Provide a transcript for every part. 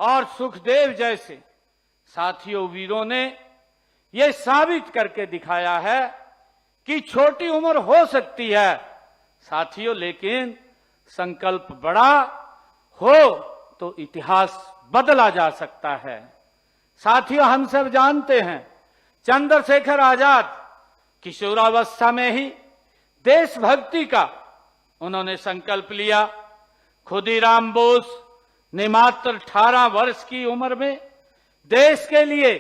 और सुखदेव जैसे साथियों वीरों ने यह साबित करके दिखाया है कि छोटी उम्र हो सकती है साथियों, लेकिन संकल्प बड़ा हो तो इतिहास बदला जा सकता है। साथियों, हम सब जानते हैं चंद्रशेखर आजाद किशोरावस्था में ही देशभक्ति का उन्होंने संकल्प लिया। खुदीराम बोस ने मात्र 18 वर्ष की उम्र में देश के लिए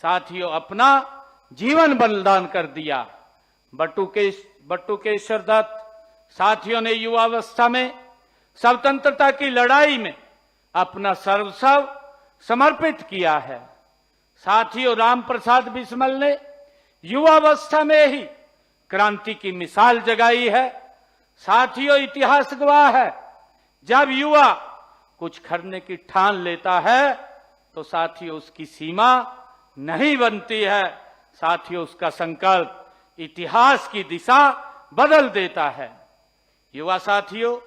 साथियों अपना जीवन बलिदान कर दिया। बटुकेश्वर दत्त साथियों ने युवावस्था में स्वतंत्रता की लड़ाई में अपना सर्वस्व समर्पित किया है। साथियों, राम प्रसाद बिस्मिल ने युवावस्था में ही क्रांति की मिसाल जगाई है। साथियों, इतिहास गवाह है, जब युवा कुछ करने की ठान लेता है तो साथियों उसकी सीमा नहीं बनती है। साथियों, उसका संकल्प इतिहास की दिशा बदल देता है। युवा साथियों,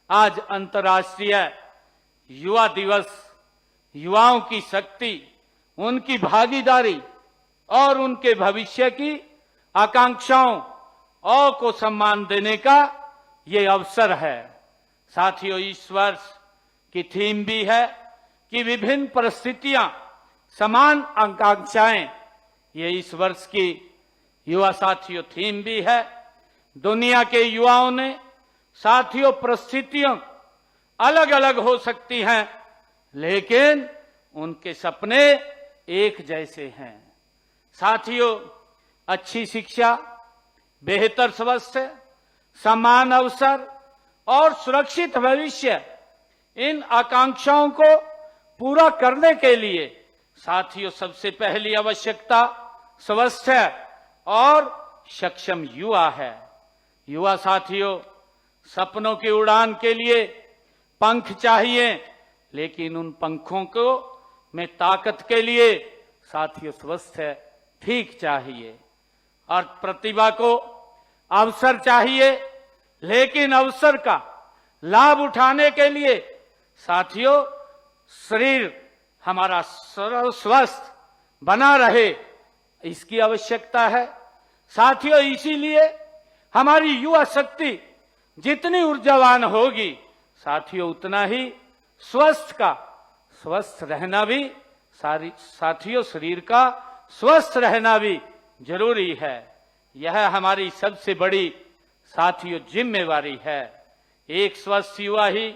आज अंतर्राष्ट्रीय युवा दिवस युवाओं की शक्ति, उनकी भागीदारी और उनके भविष्य की आकांक्षाओं और को सम्मान देने का ये अवसर है। साथियों, इस वर्ष की थीम भी है कि विभिन्न परिस्थितियां समान आकांक्षाएं, ये इस वर्ष की युवा साथियों थीम भी है। दुनिया के युवाओं ने साथियों परिस्थितियां अलग अलग हो सकती हैं, लेकिन उनके सपने एक जैसे हैं। साथियों, अच्छी शिक्षा, बेहतर स्वास्थ्य, समान अवसर और सुरक्षित भविष्य, इन आकांक्षाओं को पूरा करने के लिए साथियों सबसे पहली आवश्यकता स्वस्थ और सक्षम युवा है। युवा साथियों, सपनों की उड़ान के लिए पंख चाहिए, लेकिन उन पंखों को में ताकत के लिए साथियों स्वस्थ ठीक चाहिए। और प्रतिभा को अवसर चाहिए, लेकिन अवसर का लाभ उठाने के लिए साथियों शरीर हमारा स्वस्थ बना रहे, इसकी आवश्यकता है। साथियों, इसीलिए हमारी युवा शक्ति जितनी ऊर्जावान होगी साथियों उतना ही स्वस्थ रहना भी साथियों शरीर का स्वस्थ रहना भी जरूरी है। यह हमारी सबसे बड़ी साथियों जिम्मेवारी है। एक स्वस्थ युवा ही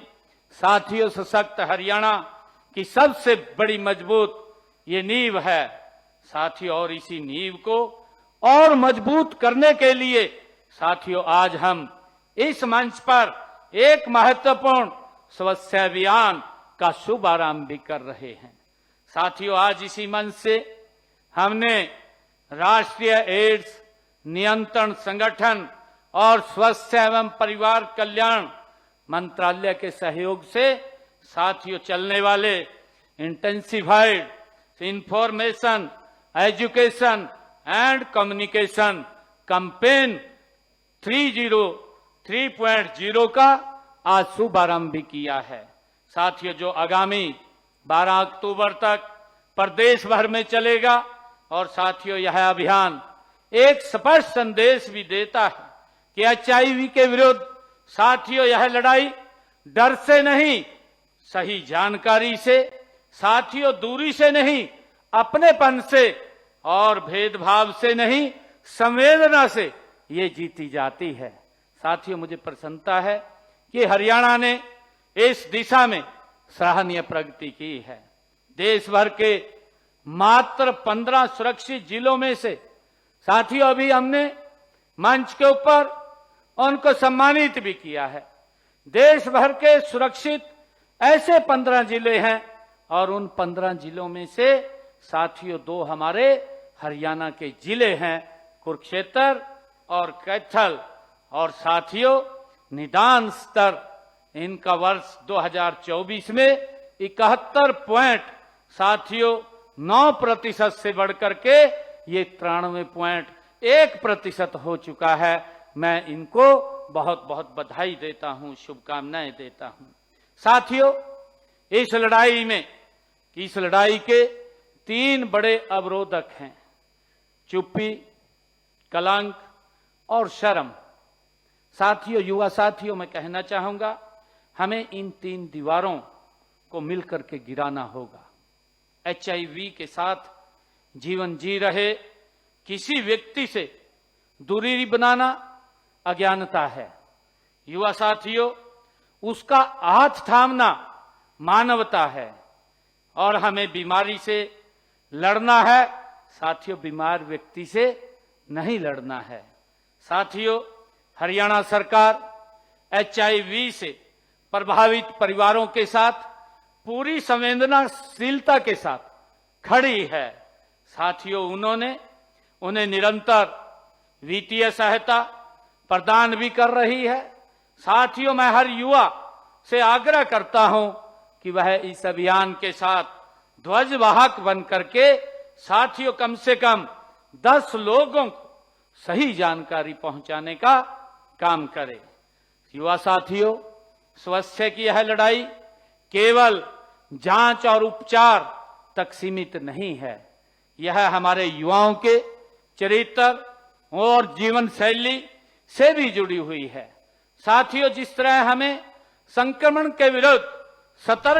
साथियों सशक्त हरियाणा की सबसे बड़ी मजबूत ये नींव है साथियों। और इसी नींव को और मजबूत करने के लिए साथियों आज हम इस मंच पर एक महत्वपूर्ण स्वच्छता अभियान का शुभारंभ भी कर रहे हैं। साथियों, आज इसी मंच से हमने राष्ट्रीय एड्स नियंत्रण संगठन और स्वास्थ्य एवं परिवार कल्याण मंत्रालय के सहयोग से साथियों चलने वाले intensified information education and communication campaign 3.0 का आज शुभारंभ भी किया है। साथियों, जो आगामी 12 अक्टूबर तक प्रदेश भर में चलेगा और साथियों यह अभियान एक स्पष्ट संदेश भी देता है कि HIV के विरुद्ध साथियों यह लड़ाई डर से नहीं, सही जानकारी से, साथियों दूरी से नहीं, अपनेपन से और भेदभाव से नहीं, संवेदना से ये जीती जाती है। साथियों, मुझे प्रसन्नता है कि हरियाणा ने इस दिशा में सराहनीय प्रगति की है। देश भर के मात्र 15 सुरक्षित जिलों में से साथियों अभी हमने मंच के ऊपर उनको सम्मानित भी किया है। देश भर के सुरक्षित ऐसे 15 जिले हैं और उन 15 जिलों में से साथियों 2 हमारे हरियाणा के जिले हैं, कुरुक्षेत्र और कैथल। और साथियों निदान स्तर इनका वर्ष 2024 में 71 पॉइंट साथियों 9% से बढ़कर के ये 93.1% हो चुका है। मैं इनको बहुत बहुत बधाई देता हूं, शुभकामनाएं देता हूं। साथियों, इस लड़ाई में कि इस लड़ाई के 3 बड़े अवरोधक हैं: चुप्पी, कलंक और शर्म। साथियों, युवा साथियों, मैं कहना चाहूंगा, हमें इन 3 दीवारों को मिलकर के गिराना होगा। HIV के साथ जीवन जी रहे किसी व्यक्ति से दूरी बनाना अज्ञानता है। युवा साथियों, उसका हाथ थामना मानवता है। और हमें बीमारी से लड़ना है साथियों, बीमार व्यक्ति से नहीं लड़ना है। साथियों, हरियाणा सरकार HIV से प्रभावित परिवारों के साथ पूरी संवेदनशीलता के साथ खड़ी है। साथियों, उन्हें निरंतर वित्तीय सहायता प्रदान भी कर रही है। साथियों, मैं हर युवा से आग्रह करता हूं कि वह इस अभियान के साथ ध्वजवाहक बन करके साथियों कम से कम 10 लोगों को सही जानकारी पहुंचाने का काम करे। युवा साथियों, स्वास्थ्य की यह लड़ाई केवल जांच और उपचार तक सीमित नहीं है। यह हमारे युवाओं के चरित्र और जीवन शैली से भी जुड़ी हुई है। साथियों, जिस तरह हमें संक्रमण के विरुद्ध सतर्क